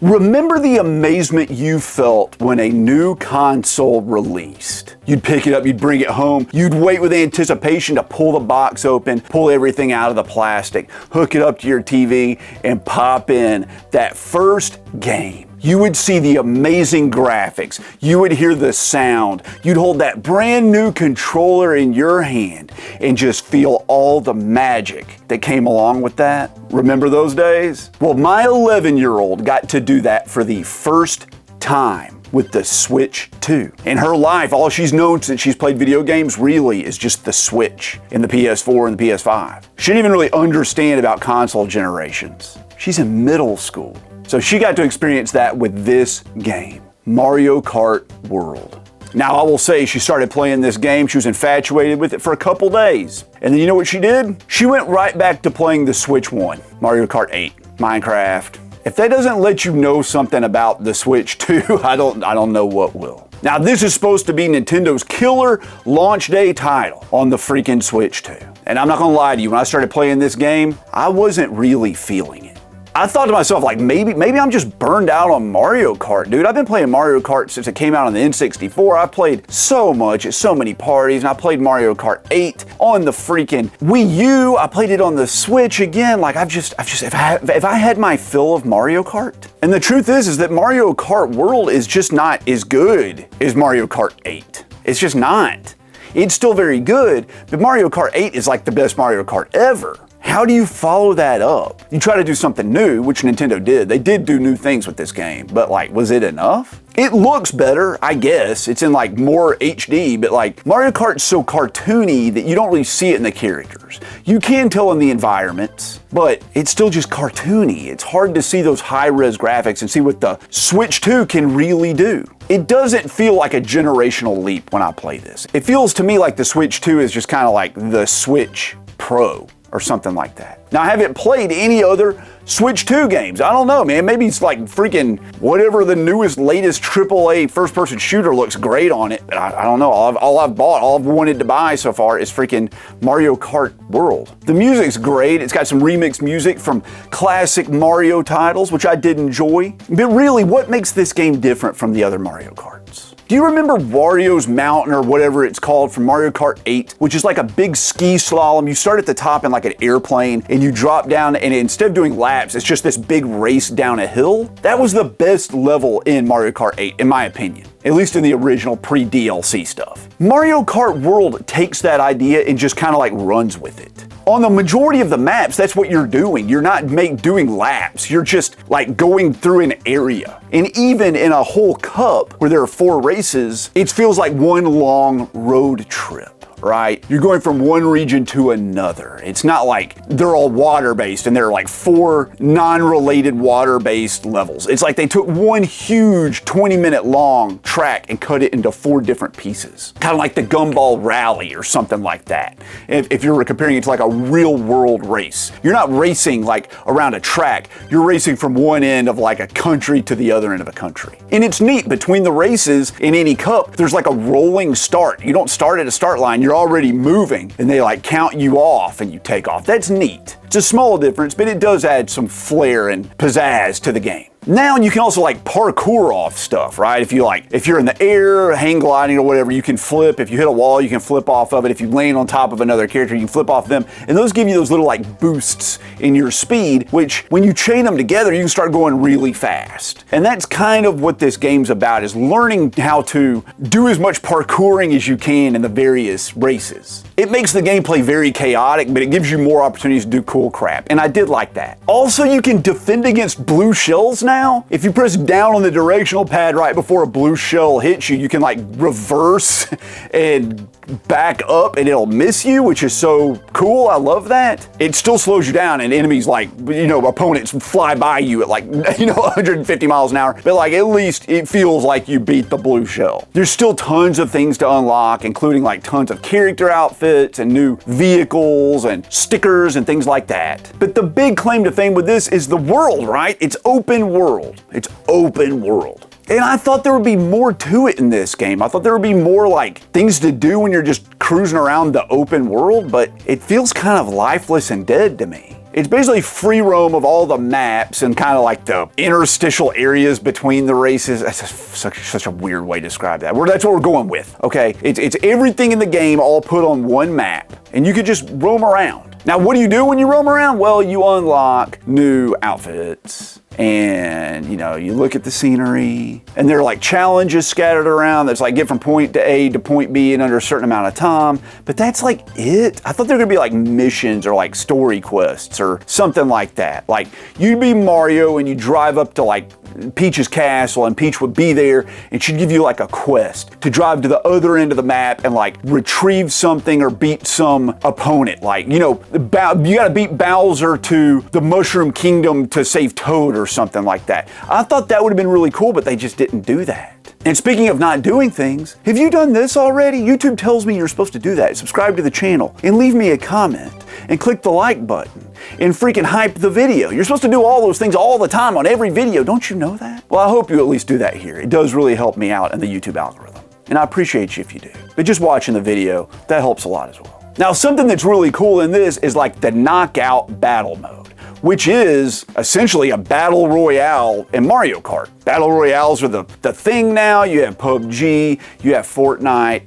Remember the amazement you felt when a new console released? You'd pick it up, you'd bring it home, you'd wait with anticipation to pull the box open, pull everything out of the plastic, hook it up to your TV, and pop in that first game. You would see the amazing graphics, you would hear the sound, you'd hold that brand new controller in your hand and just feel all the magic that came along with that. Remember those days? Well, my 11-year-old got to do that for the first time with the Switch 2. In her life, all she's known since she's played video games really is just the Switch and the PS4 and the PS5. She didn't even really understand about console generations. She's in middle school. So she got to experience that with this game, Mario Kart World. Now I will say she started playing this game, she was infatuated with it for a couple days. And then you know what she did? She went right back to playing the Switch 1, Mario Kart 8, Minecraft. If that doesn't let you know something about the Switch 2, I don't know what will. Now this is supposed to be Nintendo's killer launch day title on the freaking Switch 2. And I'm not gonna lie to you, when I started playing this game, I wasn't really feeling it. I thought to myself, like, maybe I'm just burned out on Mario Kart, dude. I've been playing Mario Kart since it came out on the N64. I've played so much at so many parties, and I played Mario Kart 8 on the freaking Wii U. I played it on the Switch again. Like, if I had my fill of Mario Kart. And the truth is that Mario Kart World is just not as good as Mario Kart 8. It's just not. It's still very good, but Mario Kart 8 is like the best Mario Kart ever. How do you follow that up? You try to do something new, which Nintendo did. They did do new things with this game, but like, was it enough? It looks better, I guess. It's in like more HD, but like Mario Kart's so cartoony that you don't really see it in the characters. You can tell in the environments, but it's still just cartoony. It's hard to see those high-res graphics and see what the Switch 2 can really do. It doesn't feel like a generational leap when I play this. It feels to me like the Switch 2 is just kind of like the Switch Pro or something like that. Now, I haven't played any other Switch 2 games. I don't know, man. Maybe it's like freaking whatever the newest, latest AAA first-person shooter looks great on it. But I don't know. All I've wanted to buy so far is freaking Mario Kart World. The music's great. It's got some remixed music from classic Mario titles, which I did enjoy. But really, what makes this game different from the other Mario Karts? Do you remember Wario's Mountain or whatever it's called from Mario Kart 8, which is like a big ski slalom? You start at the top in like an airplane and you drop down, and instead of doing laps, it's just this big race down a hill. That was the best level in Mario Kart 8, in my opinion. At least in the original pre-DLC stuff. Mario Kart World takes that idea and just kind of like runs with it. On the majority of the maps, that's what you're doing. You're not doing laps. You're just like going through an area. And even in a whole cup where there are 4 races, it feels like one long road trip. Right? You're going from one region to another. It's not like they're all water-based and there are like 4 non-related water-based levels. It's like they took one huge 20-minute long track and cut it into 4 different pieces. Kind of like the Gumball Rally or something like that. If you're comparing it to like a real-world race. You're not racing like around a track. You're racing from one end of like a country to the other end of a country. And it's neat. Between the races in any cup, there's like a rolling start. You don't start at a start line. You're already moving and they like count you off and you take off. That's neat. It's a small difference, but it does add some flair and pizzazz to the game. Now you can also like parkour off stuff, right? If you're in the air, hang gliding or whatever, you can flip. If you hit a wall, you can flip off of it. If you land on top of another character, you can flip off them. And those give you those little like boosts in your speed, which when you chain them together, you can start going really fast. And that's kind of what this game's about, is learning how to do as much parkouring as you can in the various races. It makes the gameplay very chaotic, but it gives you more opportunities to do cool crap. And I did like that. Also, you can defend against blue shells now. If you press down on the directional pad right before a blue shell hits you, you can like reverse and back up and it'll miss you, which is so cool. I love that. It still slows you down and enemies like, opponents fly by you at like, 150 miles an hour. But like, at least it feels like you beat the blue shell. There's still tons of things to unlock, including like tons of character outfits and new vehicles and stickers and things like that. But the big claim to fame with this is the world, right? It's open world. It's open world. And I thought there would be more to it in this game. I thought there would be more like things to do when you're just cruising around the open world, but it feels kind of lifeless and dead to me. It's basically free roam of all the maps and kind of like the interstitial areas between the races. That's such a weird way to describe that. That's what we're going with, okay? It's everything in the game all put on one map, and you could just roam around. Now, what do you do when you roam around? Well, you unlock new outfits. And, you know, you look at the scenery, and there are like challenges scattered around that's like get from point to A to point B in under a certain amount of time. But that's like it. I thought there were gonna be like missions or like story quests or something like that. Like you'd be Mario and you drive up to like Peach's castle, and Peach would be there, and she'd give you like a quest to drive to the other end of the map and like retrieve something or beat some opponent. Like, you know, you gotta beat Bowser to the Mushroom Kingdom to save Toad or something like that. I thought that would have been really cool, but they just didn't do that. And speaking of not doing things, have you done this already? YouTube tells me you're supposed to do that. Subscribe to the channel and leave me a comment and click the like button and freaking hype the video. You're supposed to do all those things all the time on every video. Don't you know that? Well, I hope you at least do that here. It does really help me out in the YouTube algorithm. And I appreciate you if you do. But just watching the video, that helps a lot as well. Now, something that's really cool in this is like the knockout battle mode, which is essentially a battle royale in Mario Kart. Battle royales are the thing now. You have PUBG, you have Fortnite,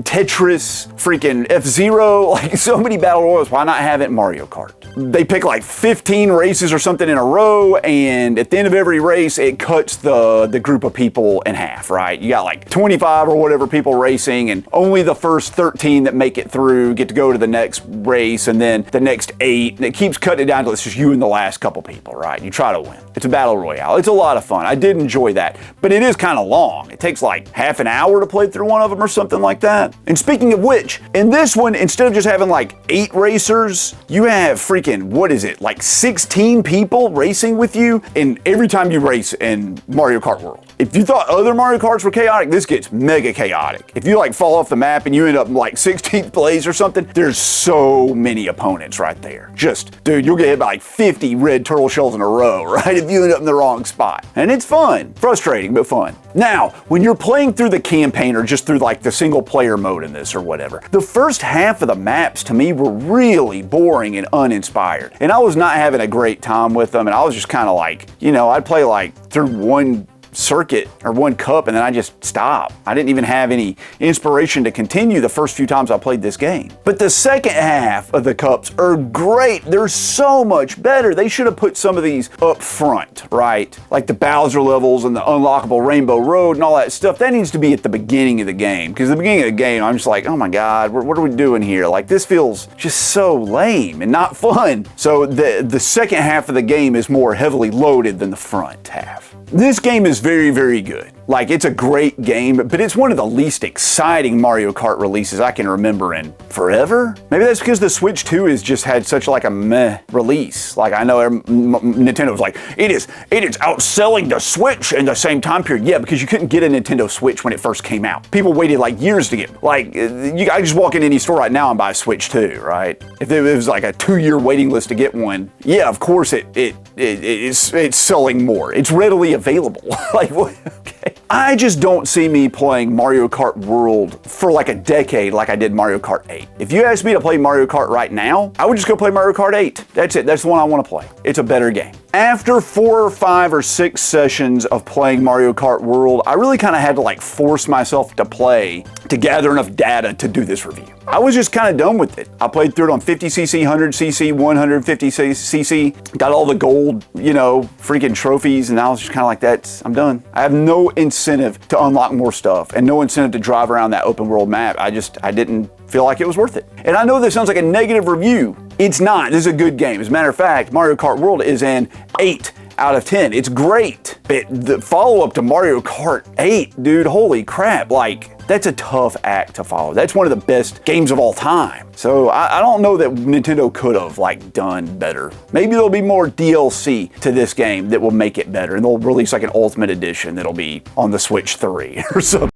Tetris, freaking F-Zero, like so many battle royals. Why not have it in Mario Kart? They pick like 15 races or something in a row, and at the end of every race, it cuts the group of people in half, right? You got like 25 or whatever people racing, and only the first 13 that make it through get to go to the next race, and then the next 8, and it keeps cutting it down to it's just you and the last couple people, right? You try to win. It's a battle royale. It's a lot of fun. I did enjoy that, but it is kind of long. It takes like half an hour to play through one of them or something like that. And speaking of which, in this one, instead of just having like 8 racers, you have freaking, what is it, like 16 people racing with you, and every time you race in Mario Kart World. If you thought other Mario Karts were chaotic, this gets mega chaotic. If you like fall off the map and you end up in like 16th place or something, there's so many opponents right there. Just, dude, you'll get hit by like 50 red turtle shells in a row, right? If you end up in the wrong spot. And it's fun. Frustrating, but fun. Now, when you're playing through the campaign or just through like the single player mode in this or whatever, the first half of the maps to me were really boring and uninspired. And I was not having a great time with them, and I was just kind of like, you know, I'd play like through one circuit or one cup and then I just stop. I didn't even have any inspiration to continue the first few times I played this game. But the second half of the cups are great. They're so much better. They should have put some of these up front, right? Like the Bowser levels and the unlockable Rainbow Road and all that stuff. That needs to be at the beginning of the game, because at the beginning of the game, I'm just like, oh my God, what are we doing here? Like, this feels just so lame and not fun. So the second half of the game is more heavily loaded than the front half. This game is very, very good. Like, it's a great game, but it's one of the least exciting Mario Kart releases I can remember in forever. Maybe that's because the Switch 2 has just had such like a meh release. Like, I know Nintendo was like, it is outselling the Switch in the same time period. Yeah, because you couldn't get a Nintendo Switch when it first came out. People waited like years to get, like, I just walk in any store right now and buy a Switch 2, right? If it was like a 2-year waiting list to get one, yeah, of course it's selling more. It's readily available. Like, what? Okay. I just don't see me playing Mario Kart World for like a decade like I did Mario Kart 8. If you asked me to play Mario Kart right now, I would just go play Mario Kart 8. That's it. That's the one I want to play. It's a better game. After 4 or 5 or 6 sessions of playing Mario Kart World, I really kind of had to like force myself to play to gather enough data to do this review. I was just kind of done with it. I played through it on 50cc, 100cc, 150cc, got all the gold, you know, freaking trophies, and I was just kind of like, I'm done. I have no incentive to unlock more stuff and no incentive to drive around that open world map. I didn't feel like it was worth it. And I know this sounds like a negative review. It's not. This is a good game. As a matter of fact, Mario Kart World is an 8 out of 10. It's great. But the follow-up to Mario Kart 8, dude, holy crap. Like, that's a tough act to follow. That's one of the best games of all time. So I don't know that Nintendo could have like done better. Maybe there'll be more DLC to this game that will make it better, and they'll release like an Ultimate Edition that'll be on the Switch 3 or something.